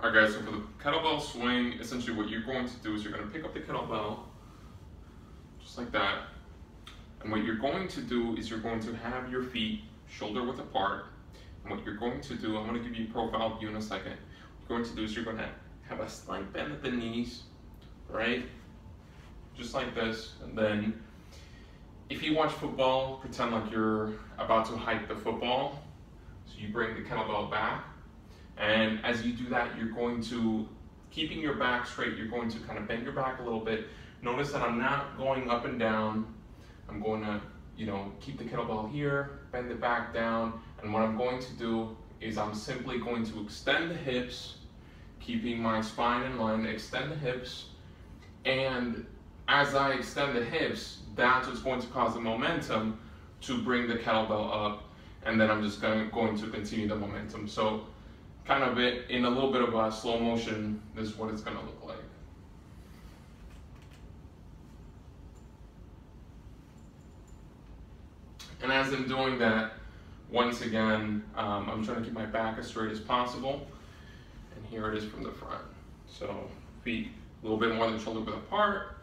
Alright guys, so for the kettlebell swing, essentially what you're going to do is you're going to pick up the kettlebell, just like that. And what you're going to do is you're going to have your feet shoulder width apart. And what you're going to do, I'm going to give you a profile view in a second. What you're going to do is you're going to have a slight bend at the knees, right? Just like this. And then if you watch football, pretend like you're about to hike the football. So you bring the kettlebell back. And as you do that, you're going to, keeping your back straight, you're going to kind of bend your back a little bit. Notice that I'm not going up and down. I'm going to, keep the kettlebell here, bend it back down. And what I'm going to do is I'm simply going to extend the hips, keeping my spine in line, extend the hips. And as I extend the hips, that's what's going to cause the momentum to bring the kettlebell up. And then I'm just going to continue the momentum. So kind of in a little bit of a slow motion, this is what it's going to look like. And as I'm doing that, once again, I'm trying to keep my back as straight as possible. And here it is from the front. So feet a little bit more than shoulder width apart,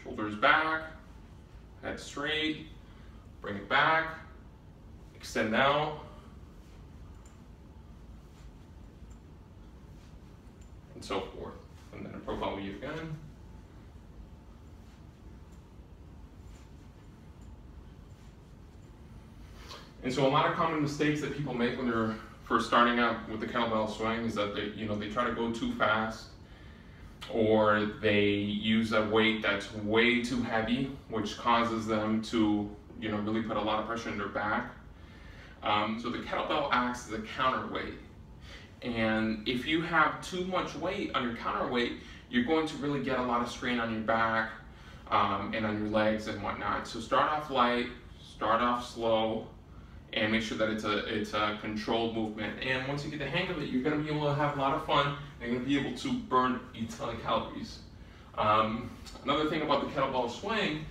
shoulders back, head straight, bring it back, extend out, and so forth. And then a profile view again. And so a lot of common mistakes that people make when they're first starting out with the kettlebell swing is that they try to go too fast, or they use a weight that's way too heavy, which causes them to really put a lot of pressure in their back. So the kettlebell acts as a counterweight. And if you have too much weight on your counterweight, you're going to really get a lot of strain on your back and on your legs and whatnot. So start off light, start off slow, and make sure that it's a controlled movement. And once you get the hang of it, you're going to be able to have a lot of fun and you're going to be able to burn a ton of calories. Another thing about the kettlebell swing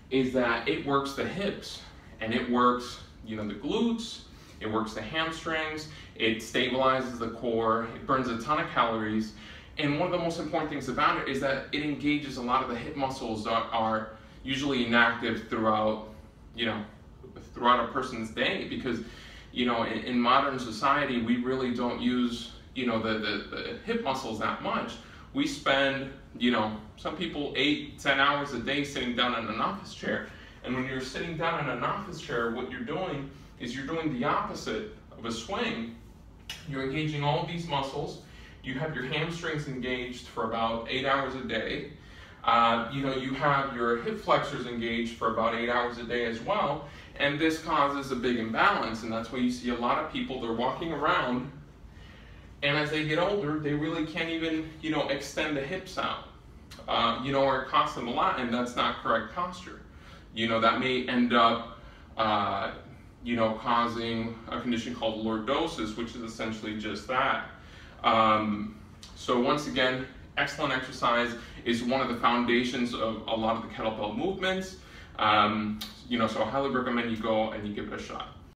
is that it works the hips, and it works the glutes, it works the hamstrings, it stabilizes the core, it burns a ton of calories. And one of the most important things about it is that it engages a lot of the hip muscles that are usually inactive throughout a person's day, because in modern society we really don't use the hip muscles that much. We spend some people 8-10 hours a day sitting down in an office chair, and when you're sitting down in an office chair, what you're doing is you're doing the opposite of a swing. You're engaging all of these muscles. You have your hamstrings engaged for about 8 hours a day. You have your hip flexors engaged for about 8 hours a day as well. And this causes a big imbalance, and that's why you see a lot of people, they're walking around, and as they get older, they really can't even, extend the hips out, or it costs them a lot, and that's not correct posture. That may end up, causing a condition called lordosis, which is essentially just that. So once again, excellent exercise is one of the foundations of a lot of the kettlebell movements. So I highly recommend you go and you give it a shot.